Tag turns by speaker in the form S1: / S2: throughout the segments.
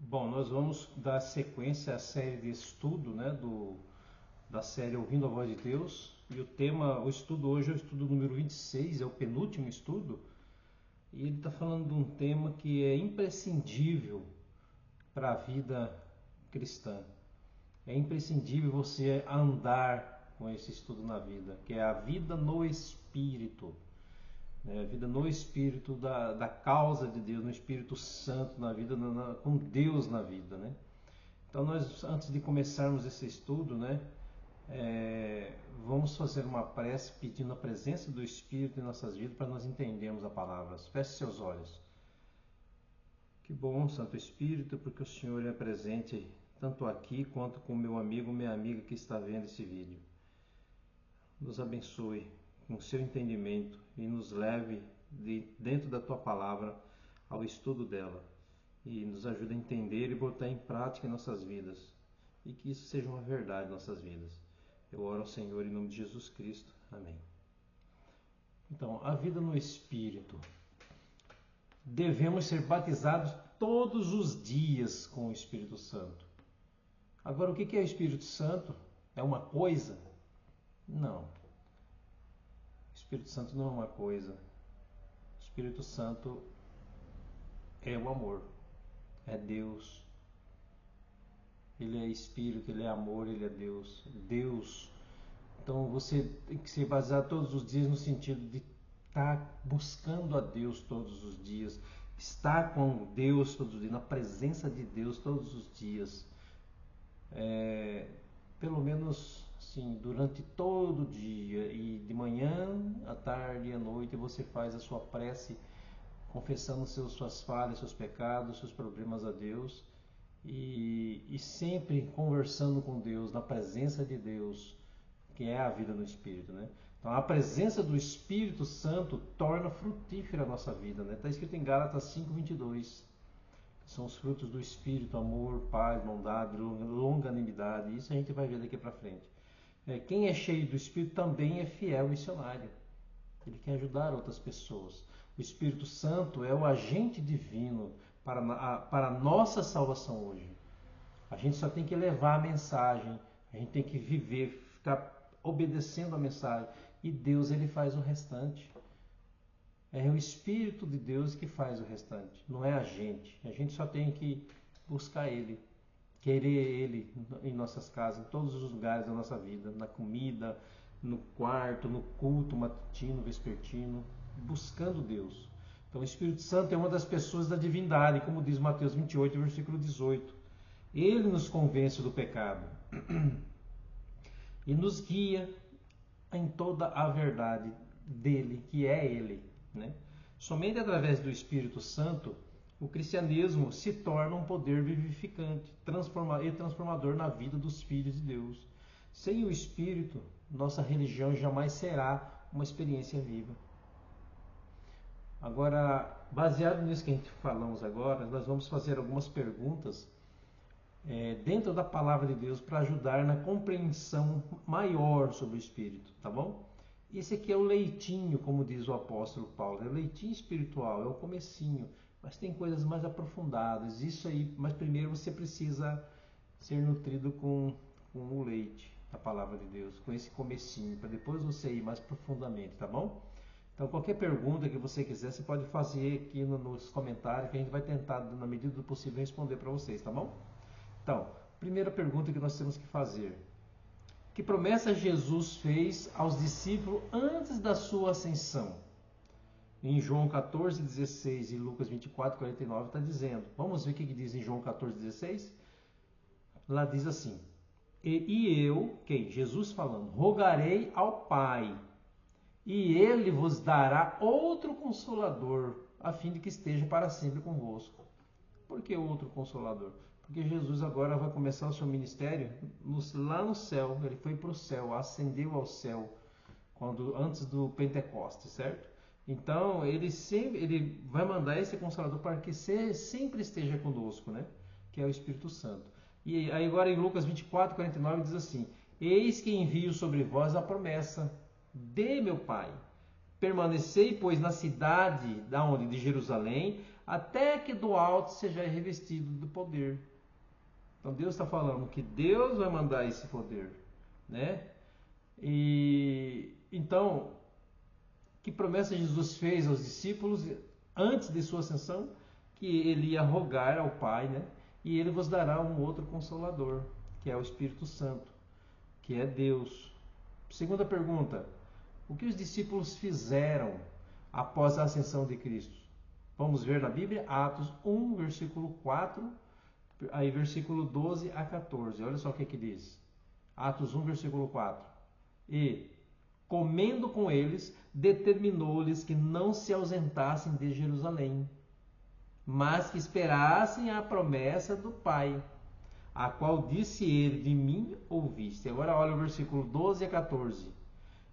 S1: Bom, nós vamos dar sequência à série de estudo, né, da série Ouvindo a Voz de Deus. E o estudo hoje é o estudo número 26, é o penúltimo estudo. E ele está falando de um tema que é imprescindível para a vida cristã. É imprescindível você andar com esse estudo na vida, que é a vida no Espírito. A vida no Espírito da causa de Deus, no Espírito Santo na vida, com Deus na vida, né? Então nós, antes de começarmos esse estudo, né, vamos fazer uma prece pedindo a presença do Espírito em nossas vidas para nós entendermos a palavra. Feche seus olhos. Que bom, Santo Espírito, porque o Senhor é presente tanto aqui quanto com meu amigo, minha amiga que está vendo esse vídeo. Nos abençoe com o seu entendimento e nos leve dentro da tua palavra ao estudo dela e nos ajude a entender e botar em prática em nossas vidas e que isso seja uma verdade em nossas vidas. Eu oro ao Senhor em nome de Jesus Cristo. Amém. Então, a vida no Espírito. Devemos ser batizados todos os dias com o Espírito Santo. Agora, o que é o Espírito Santo? É uma coisa? Não. O Espírito Santo não é uma coisa. O Espírito Santo é o amor, é Deus. Ele é Espírito, Ele é amor, Ele é Deus. Deus. Então você tem que se basear todos os dias no sentido de estar buscando a Deus todos os dias, estar com Deus todos os dias, na presença de Deus todos os dias. Pelo menos sim, durante todo o dia, e de manhã, à tarde e à noite você faz a sua prece confessando suas falhas, seus pecados, seus problemas a Deus e sempre conversando com Deus, na presença de Deus, que é a vida no Espírito, né? Então a presença do Espírito Santo torna frutífera a nossa vida, né? Está escrito em Gálatas 5:22. São os frutos do Espírito, amor, paz, bondade, longanimidade. Isso a gente vai ver daqui para frente. Quem é cheio do Espírito também é fiel missionário. Ele quer ajudar outras pessoas. O Espírito Santo é o agente divino para a nossa salvação hoje. A gente só tem que levar a mensagem, a gente tem que viver, ficar obedecendo a mensagem. E Deus, Ele faz o restante. É o Espírito de Deus que faz o restante, não é a gente. A gente só tem que buscar Ele, querer Ele em nossas casas, em todos os lugares da nossa vida, na comida, no quarto, no culto matutino, vespertino, buscando Deus. Então o Espírito Santo é uma das pessoas da divindade, como diz Mateus 28, versículo 18. Ele nos convence do pecado e nos guia em toda a verdade dele, que é Ele. Né? Somente através do Espírito Santo o cristianismo se torna um poder vivificante e transformador na vida dos filhos de Deus. Sem o Espírito, nossa religião jamais será uma experiência viva. Agora, baseado nisso que a gente falamos agora, nós vamos fazer algumas perguntas dentro da palavra de Deus para ajudar na compreensão maior sobre o Espírito, tá bom? Esse aqui é o leitinho, como diz o apóstolo Paulo, é o leitinho espiritual, é o comecinho, mas tem coisas mais aprofundadas, isso aí, mas primeiro você precisa ser nutrido com o leite da palavra de Deus, com esse comecinho, para depois você ir mais profundamente, tá bom? Então qualquer pergunta que você quiser, você pode fazer aqui nos comentários, que a gente vai tentar, na medida do possível, responder para vocês, tá bom? Então, primeira pergunta que nós temos que fazer: que promessa Jesus fez aos discípulos antes da sua ascensão? Em João 14:16 e Lucas 24:49 está dizendo. Vamos ver o que diz em João 14:16? Lá diz assim: E eu, quem? Jesus falando, rogarei ao Pai, e Ele vos dará outro Consolador, a fim de que esteja para sempre convosco. Por que outro Consolador? Porque Jesus agora vai começar o seu ministério lá no céu. Ele foi para o céu, ascendeu ao céu antes do Pentecostes, certo? Então ele vai mandar esse Consolador para que sempre esteja conosco, né? Que é o Espírito Santo. E aí agora em Lucas 24:49 diz assim: Eis que envio sobre vós a promessa de meu Pai. Permanecei, pois, na cidade de Jerusalém, até que do alto seja revestido do poder. Então Deus está falando que Deus vai mandar esse poder, né? E então, que promessa Jesus fez aos discípulos antes de sua ascensão? Que ele ia rogar ao Pai, né? E ele vos dará um outro consolador, que é o Espírito Santo, que é Deus. Segunda pergunta: o que os discípulos fizeram após a ascensão de Cristo? Vamos ver na Bíblia, Atos 1, versículo 4, aí versículo 12 a 14. Olha só o que diz. Atos 1, versículo 4. E, comendo com eles, determinou-lhes que não se ausentassem de Jerusalém, mas que esperassem a promessa do Pai, a qual disse ele: de mim ouviste. Agora olha o versículo 12 a 14.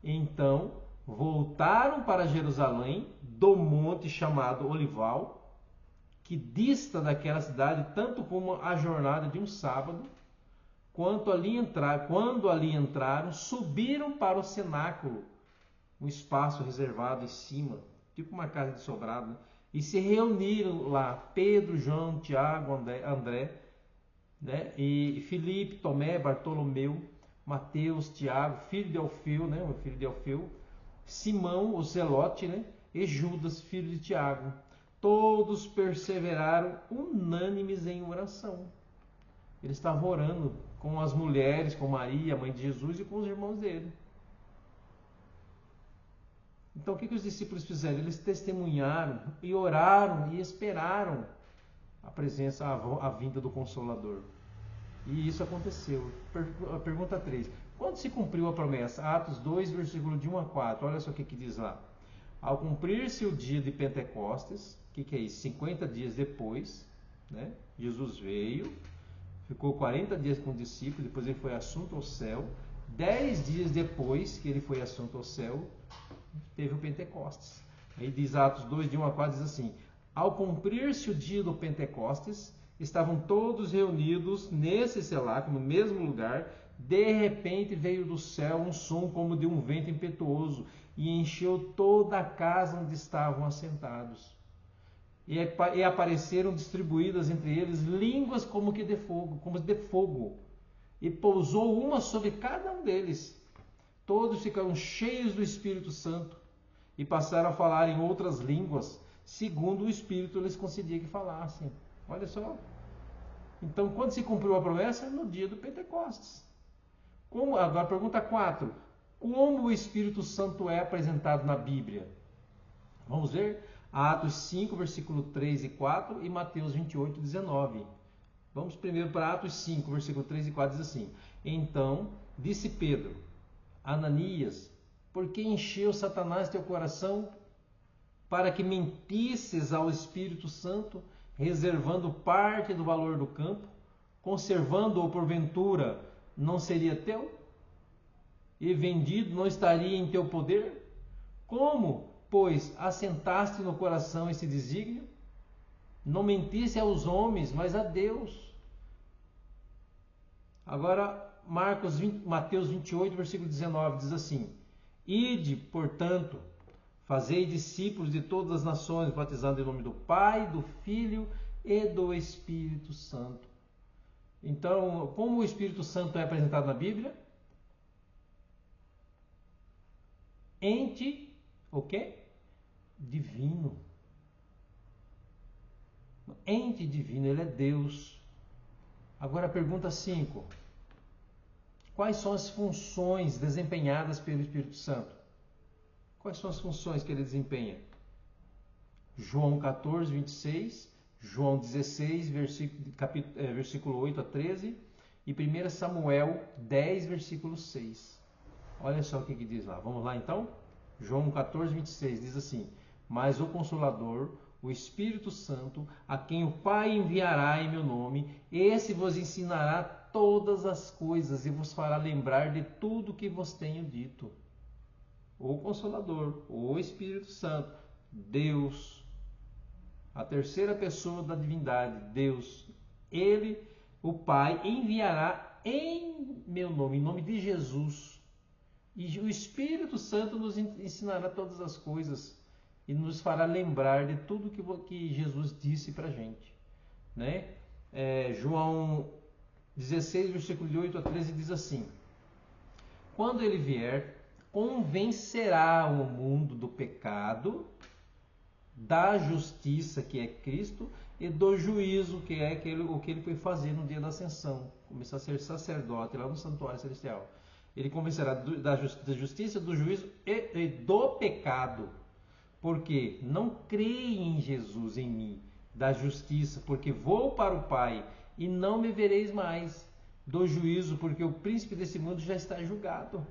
S1: Então voltaram para Jerusalém do monte chamado Olival, que dista daquela cidade tanto como a jornada de um sábado. Quando ali entraram, subiram para o cenáculo, um espaço reservado em cima, tipo uma casa de sobrado, né? E se reuniram lá Pedro, João, Tiago, André, né? E Filipe, Tomé, Bartolomeu, Mateus, Tiago, filho de Alfeu, né? O filho de Alfeu, Simão, o Zelote, né? E Judas, filho de Tiago. Todos perseveraram unânimes em oração. Eles estavam orando com as mulheres, com Maria, mãe de Jesus, e com os irmãos dele. Então o que os discípulos fizeram? Eles testemunharam e oraram e esperaram a presença, a vinda do Consolador. E isso aconteceu. Pergunta 3. Quando se cumpriu a promessa? Atos 2, versículo de 1 a 4. Olha só o que diz lá. Ao cumprir-se o dia de Pentecostes, o que é isso? 50 dias depois, né? Jesus veio, ficou 40 dias com o discípulo, depois ele foi assunto ao céu. 10 dias depois que ele foi assunto ao céu, teve o Pentecostes. Aí diz Atos 2, de 1 a 4, diz assim: ao cumprir-se o dia do Pentecostes, estavam todos reunidos nesse cenáculo, no mesmo lugar. De repente veio do céu um som como de um vento impetuoso e encheu toda a casa onde estavam assentados. E apareceram distribuídas entre eles línguas como de fogo, e pousou uma sobre cada um deles. Todos ficaram cheios do Espírito Santo e passaram a falar em outras línguas, segundo o Espírito lhes concedia que falassem. Olha só. Então, quando se cumpriu a promessa? No dia do Pentecostes. Agora, pergunta 4. Como o Espírito Santo é apresentado na Bíblia? Vamos ver Atos 5, versículo 3 e 4 e Mateus 28, 19. Vamos primeiro para Atos 5, versículo 3 e 4, diz assim: então disse Pedro: Ananias, por que encheu Satanás teu coração para que mentisses ao Espírito Santo, reservando parte do valor do campo, conservando-o porventura, não seria teu? E vendido não estaria em teu poder? Como, pois, assentaste no coração esse desígnio? Não mentisse aos homens, mas a Deus. Agora, Mateus 28, versículo 19, diz assim: ide, portanto, fazei discípulos de todas as nações, batizando em nome do Pai, do Filho e do Espírito Santo. Então, como o Espírito Santo é apresentado na Bíblia? Ente, o quê? Divino. Ente divino, ele é Deus. Agora, pergunta 5. Quais são as funções desempenhadas pelo Espírito Santo? Quais são as funções que ele desempenha? João 14, 26, João 16, versículo 8 a 13 e 1 Samuel 10, versículo 6. Olha só o que diz lá. Vamos lá então? João 14, 26 diz assim: mas o Consolador, o Espírito Santo, a quem o Pai enviará em meu nome, esse vos ensinará todas as coisas e vos fará lembrar de tudo que vos tenho dito. O Consolador, o Espírito Santo, Deus, a terceira pessoa da divindade, Deus, ele, o Pai, enviará em meu nome, em nome de Jesus. E o Espírito Santo nos ensinará todas as coisas. e nos fará lembrar de tudo que Jesus disse para a gente, né? João 16, versículo 8 a 13 diz assim: quando ele vier, convencerá o mundo do pecado, da justiça, que é Cristo, e do juízo, que é o que ele foi fazer no dia da ascensão, começar a ser sacerdote lá no santuário celestial. Ele convencerá da justiça, do juízo e do pecado, porque não creem em Jesus, em mim, da justiça, porque vou para o Pai e não me vereis mais, do juízo, porque o príncipe desse mundo já está julgado.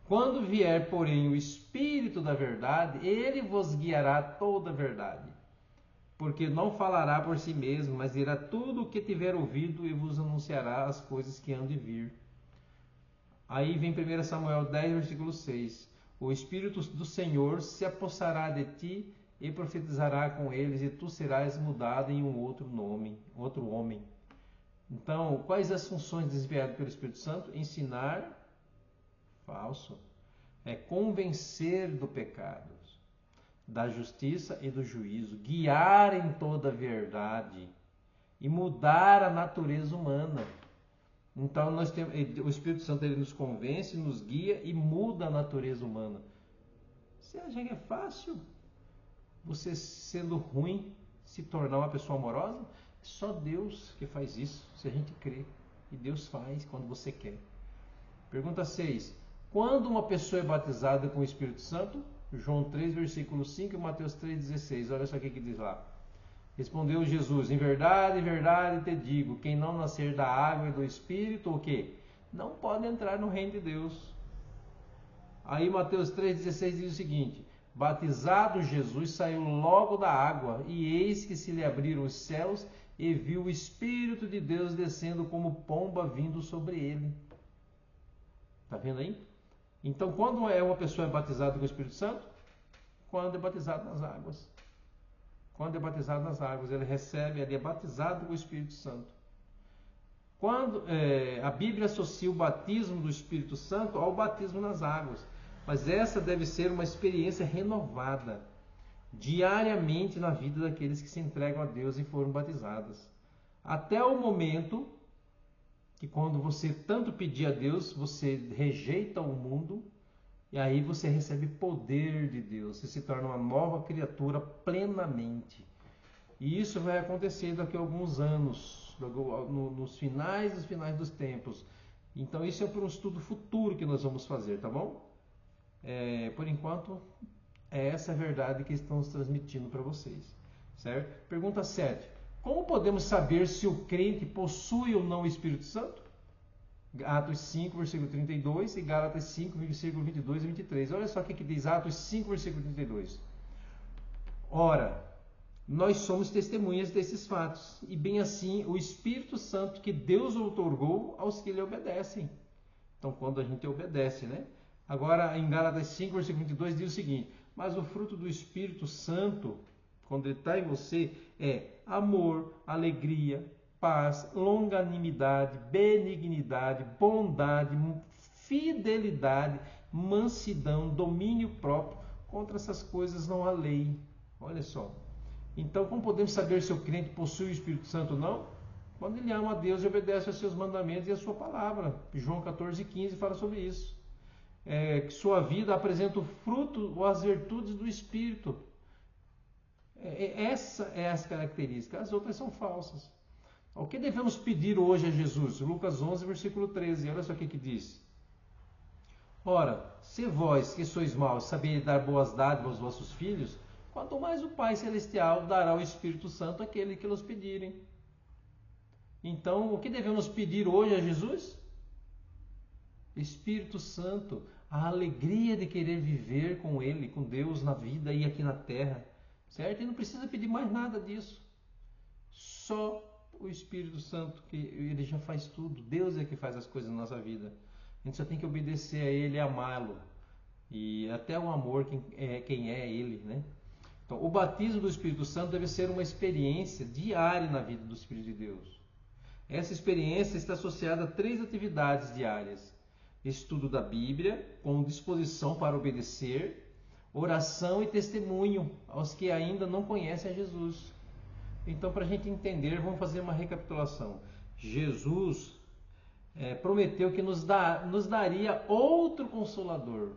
S1: Quando vier, porém, o Espírito da verdade, ele vos guiará a toda a verdade, porque não falará por si mesmo, mas dirá tudo o que tiver ouvido e vos anunciará as coisas que hão de vir. Aí vem 1 Samuel 10, versículo 6. O Espírito do Senhor se apossará de ti e profetizará com eles, e tu serás mudado em um outro homem. Então, quais as funções desenvolvidas pelo Espírito Santo? Ensinar, falso. É convencer do pecado, da justiça e do juízo, guiar em toda a verdade e mudar a natureza humana. Então nós temos, o Espírito Santo ele nos convence, nos guia e muda a natureza humana. Você acha que é fácil você, sendo ruim, se tornar uma pessoa amorosa? É só Deus que faz isso, se a gente crê. E Deus faz quando você quer. Pergunta 6. Quando uma pessoa é batizada com o Espírito Santo? João 3, versículo 5 e Mateus 3,16. Olha só o que diz lá. Respondeu Jesus: em verdade te digo, quem não nascer da água e do Espírito, o quê? Não pode entrar no reino de Deus. Aí Mateus 3,16 diz o seguinte: batizado Jesus saiu logo da água, e eis que se lhe abriram os céus, e viu o Espírito de Deus descendo como pomba vindo sobre ele. Está vendo aí? Então, quando uma pessoa é batizada com o Espírito Santo? Quando é batizado nas águas. Quando é batizado nas águas, ele é batizado com o Espírito Santo. Quando a Bíblia associa o batismo do Espírito Santo ao batismo nas águas, mas essa deve ser uma experiência renovada diariamente na vida daqueles que se entregam a Deus e foram batizados. Até o momento que, quando você tanto pedir a Deus, você rejeita o mundo, e aí você recebe poder de Deus, você se torna uma nova criatura plenamente. E isso vai acontecer daqui a alguns anos, nos finais dos tempos. Então isso é para um estudo futuro que nós vamos fazer, tá bom? Por enquanto, é essa a verdade que estamos transmitindo para vocês, certo? Pergunta 7. Como podemos saber se o crente possui ou não o Espírito Santo? Atos 5, versículo 32 e Gálatas 5, versículo 22 e 23. Olha só o que diz Atos 5, versículo 32. Ora, nós somos testemunhas desses fatos, e bem assim o Espírito Santo que Deus outorgou aos que lhe obedecem. Então, quando a gente obedece, né? Agora, em Gálatas 5, versículo 22, diz o seguinte: mas o fruto do Espírito Santo, quando ele está em você, é amor, alegria, paz, longanimidade, benignidade, bondade, fidelidade, mansidão, domínio próprio. Contra essas coisas não há lei. Olha só. Então, como podemos saber se o crente possui o Espírito Santo ou não? Quando ele ama a Deus e obedece aos seus mandamentos e a sua palavra. João 14,15 fala sobre isso. Que sua vida apresenta o fruto ou as virtudes do Espírito. Essa é as características. As outras são falsas. O que devemos pedir hoje a Jesus? Lucas 11, versículo 13. Olha só o que diz. Ora, se vós que sois maus sabeis dar boas dádivas aos vossos filhos, quanto mais o Pai Celestial dará o Espírito Santo àqueles que nos pedirem. Então, o que devemos pedir hoje a Jesus? Espírito Santo, a alegria de querer viver com Ele, com Deus na vida e aqui na terra, certo? E não precisa pedir mais nada disso. Só o Espírito Santo, que Ele já faz tudo. Deus é que faz as coisas na nossa vida. A gente só tem que obedecer a Ele e amá-lo. E até o amor, quem é Ele, né? Então, o batismo do Espírito Santo deve ser uma experiência diária na vida do Espírito de Deus. Essa experiência está associada a 3 atividades diárias: estudo da Bíblia, com disposição para obedecer, oração e testemunho aos que ainda não conhecem a Jesus. Então, para a gente entender, vamos fazer uma recapitulação. Jesus prometeu que nos daria outro Consolador.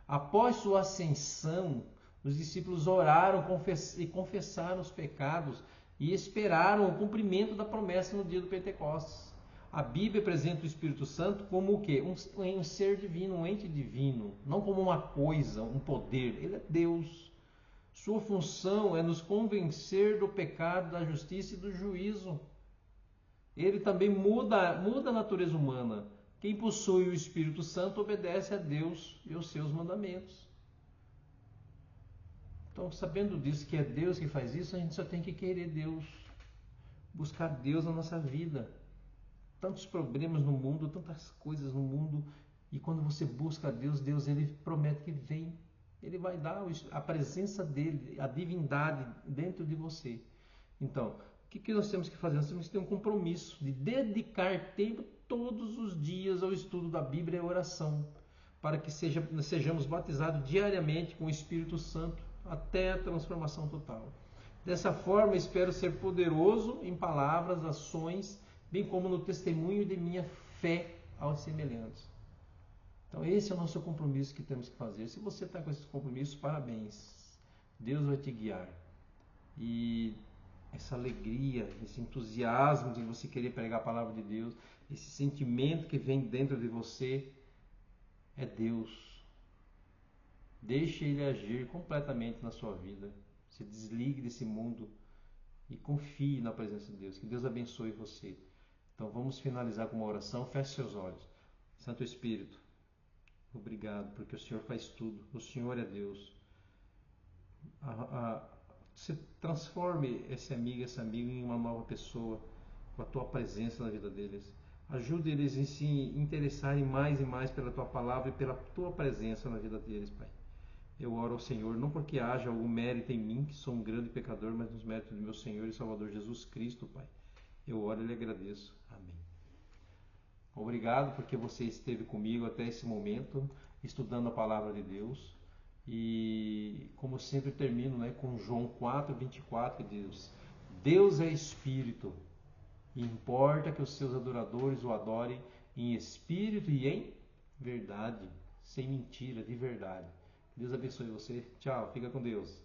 S1: Após sua ascensão, os discípulos oraram e confessaram os pecados e esperaram o cumprimento da promessa no dia do Pentecostes. A Bíblia apresenta o Espírito Santo como o quê? Um ser divino, um ente divino, não como uma coisa, um poder. Ele é Deus. Sua função é nos convencer do pecado, da justiça e do juízo. Ele também muda a natureza humana. Quem possui o Espírito Santo obedece a Deus e aos seus mandamentos. Então, sabendo disso, que é Deus que faz isso, a gente só tem que querer Deus. Buscar Deus na nossa vida. Tantos problemas no mundo, tantas coisas no mundo. E quando você busca Deus, Deus ele promete que vem. Ele vai dar a presença dele, a divindade dentro de você. Então, o que nós temos que fazer? Nós temos que ter um compromisso de dedicar tempo todos os dias ao estudo da Bíblia e à oração, para que sejamos batizados diariamente com o Espírito Santo até a transformação total. Dessa forma, espero ser poderoso em palavras, ações, bem como no testemunho de minha fé aos semelhantes. Então, esse é o nosso compromisso que temos que fazer. Se você está com esses compromissos, parabéns. Deus vai te guiar. E essa alegria, esse entusiasmo de você querer pregar a palavra de Deus, esse sentimento que vem dentro de você, é Deus. Deixe Ele agir completamente na sua vida. Se desligue desse mundo e confie na presença de Deus. Que Deus abençoe você. Então vamos finalizar com uma oração. Feche seus olhos. Santo Espírito, obrigado, porque o Senhor faz tudo. O Senhor é Deus. Você transforme esse amigo, essa amiga em uma nova pessoa com a tua presença na vida deles. Ajude eles a se interessarem mais e mais pela tua palavra e pela tua presença na vida deles, Pai. Eu oro ao Senhor, não porque haja algum mérito em mim, que sou um grande pecador, mas nos méritos do meu Senhor e Salvador Jesus Cristo, Pai. Eu oro e lhe agradeço. Amém. Obrigado porque você esteve comigo até esse momento, estudando a palavra de Deus. E como sempre termino, com João 4:24, que diz: Deus é Espírito, e importa que os seus adoradores o adorem em espírito e em verdade, sem mentira, de verdade. Deus abençoe você. Tchau, fica com Deus.